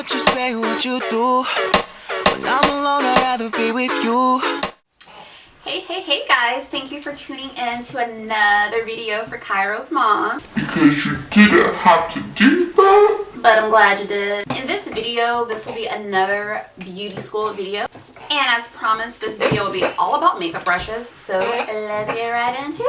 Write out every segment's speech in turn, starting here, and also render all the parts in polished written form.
what you say, what you do. When I'm alone, I'd rather be with you. Hey guys, thank you for tuning in to another video for Cairo's mom. Because you didn't have to do that. But I'm glad you did. In this video, this will be another beauty school video. And as promised, this video will be all about makeup brushes. So let's get right into it.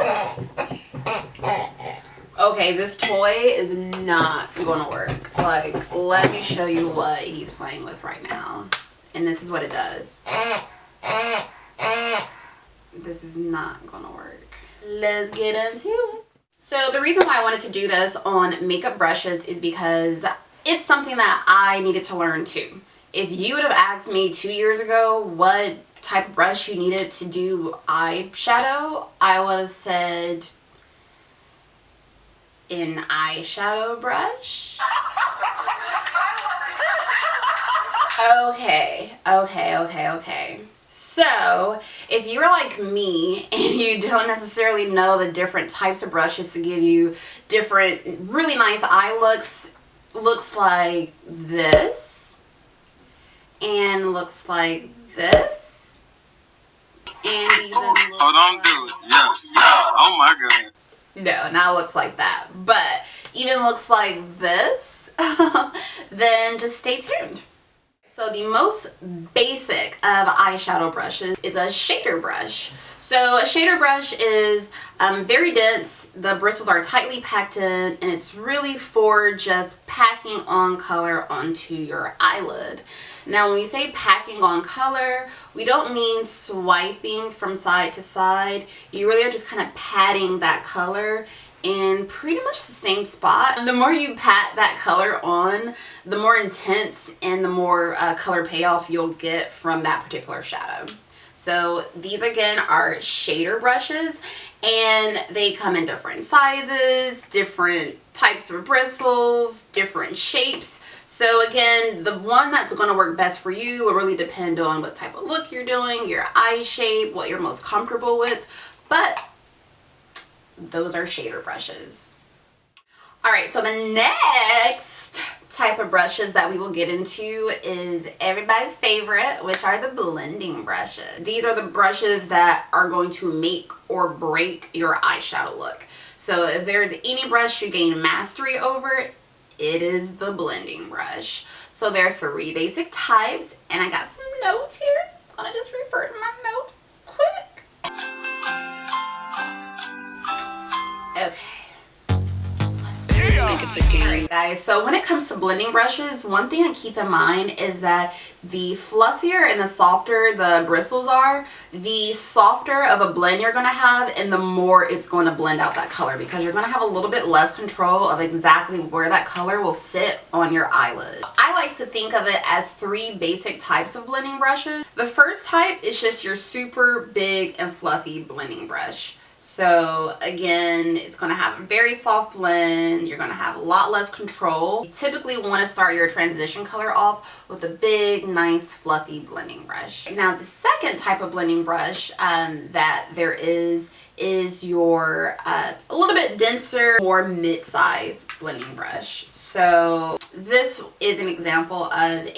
Okay, this toy is not going to work. Like, let me show you what he's playing with right now. And this is what it does. This is not gonna work. Let's get into it. So the reason why I wanted to do this on makeup brushes is because it's something that I needed to learn too. If you would have asked me 2 years ago what type of brush you needed to do eyeshadow, I would have said an eyeshadow brush. Okay. So, if you're like me and you don't necessarily know the different types of brushes to give you different really nice eye looks like this, and looks like this, and even looks don't do it. Yeah. Oh my god. No, not looks like that, but even looks like this, then just stay tuned. So the most basic of eyeshadow brushes is a shader brush. So a shader brush is very dense, the bristles are tightly packed in, and it's really for just packing on color onto your eyelid. Now when we say packing on color, we don't mean swiping from side to side. You really are just kind of patting that color in pretty much the same spot. And the more you pat that color on, the more intense and the more color payoff you'll get from that particular shadow. So these again are shader brushes, and they come in different sizes, different types of bristles, different shapes. So again, the one that's going to work best for you will really depend on what type of look you're doing, your eye shape, what you're most comfortable with, but those are shader brushes. Alright, so the next type of brushes that we will get into is everybody's favorite, which are the blending brushes. These are the brushes that are going to make or break your eyeshadow look. So if there's any brush you gain mastery over, it is the blending brush. So there are 3 basic types, and I got some notes here, so I'm gonna just refer to my notes quick. Okay, let's do it. Alright guys, so when it comes to blending brushes, one thing to keep in mind is that the fluffier and the softer the bristles are, the softer of a blend you're going to have, and the more it's going to blend out that color, because you're going to have a little bit less control of exactly where that color will sit on your eyelid. I like to think of it as 3 basic types of blending brushes. The first type is just your super big and fluffy blending brush. So again, it's going to have a very soft blend. You're going to have a lot less control. You typically want to start your transition color off with a big, nice, fluffy blending brush. Now the second type of blending brush that there is your a little bit denser, more mid-size blending brush. So this is an example of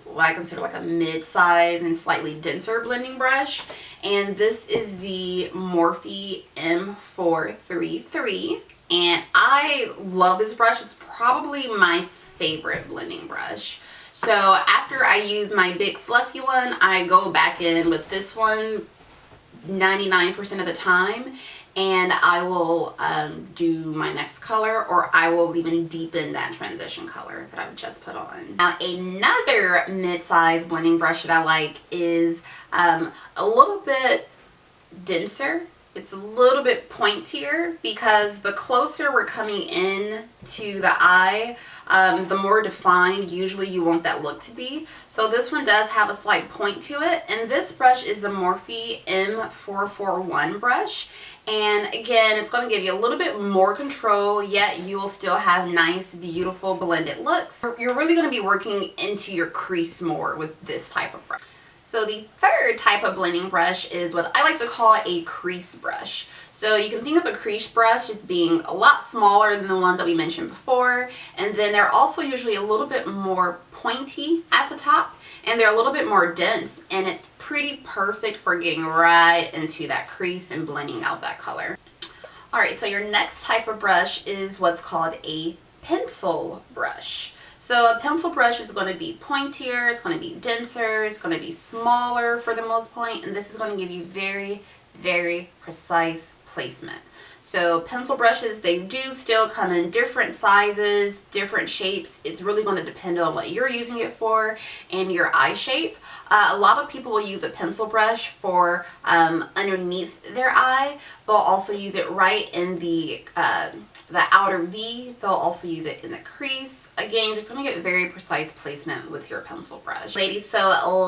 what I consider like a mid-size and slightly denser blending brush, and this is the Morphe M433, and I love this brush. It's probably my favorite blending brush. So after I use my big fluffy one, I go back in with this one 99% of the time, and I will do my next color, or I will even deepen that transition color that I've just put on. Now another mid-size blending brush that I like is a little bit denser. It's a little bit pointier, because the closer we're coming in to the eye, the more defined usually you want that look to be. So this one does have a slight point to it, and this brush is the Morphe M441 brush. And again, it's going to give you a little bit more control, yet you will still have nice, beautiful blended looks. You're really going to be working into your crease more with this type of brush. So the third type of blending brush is what I like to call a crease brush. So you can think of a crease brush as being a lot smaller than the ones that we mentioned before, and then they're also usually a little bit more pointy at the top, and they're a little bit more dense, and it's pretty perfect for getting right into that crease and blending out that color. Alright, so your next type of brush is what's called a pencil brush. So a pencil brush is going to be pointier, it's going to be denser, it's going to be smaller for the most part, and this is going to give you very, very precise placement. So pencil brushes, they do still come in different sizes, different shapes. It's really going to depend on what you're using it for and your eye shape. A lot of people will use a pencil brush for underneath their eye. They'll also use it right in the outer V. They'll also use it in the crease. Again, you're just going to get very precise placement with your pencil brush. Ladies, so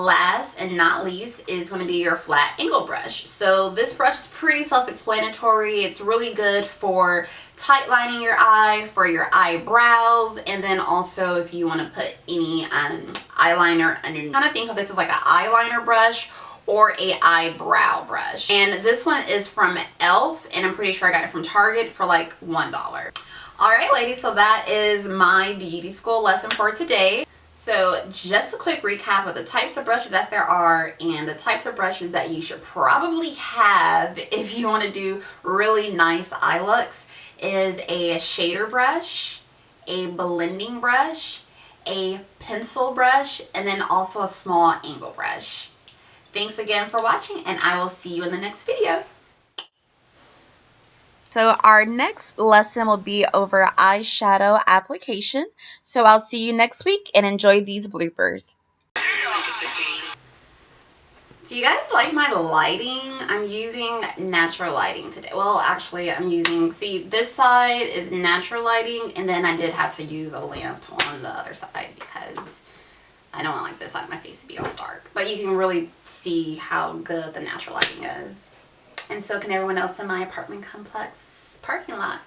last and not least is going to be your flat angle brush. So this brush is pretty self-explanatory. It's really good for tight lining your eye, for your eyebrows, and then also if you want to put any eyeliner underneath. Kind of think of this as like an eyeliner brush or a eyebrow brush. And this one is from e.l.f. and I'm pretty sure I got it from Target for like $1. Alright ladies, so that is my beauty school lesson for today. So just a quick recap of the types of brushes that there are and the types of brushes that you should probably have if you want to do really nice eye looks is a shader brush, a blending brush, a pencil brush, and then also a small angle brush. Thanks again for watching, and I will see you in the next video. So our next lesson will be over eyeshadow application. So I'll see you next week and enjoy these bloopers. Do you guys like my lighting? I'm using natural lighting today. Well, actually I'm using, see, this side is natural lighting, and then I did have to use a lamp on the other side because I don't want like this side of my face to be all dark. But you can really see how good the natural lighting is. And so can everyone else in my apartment complex parking lot.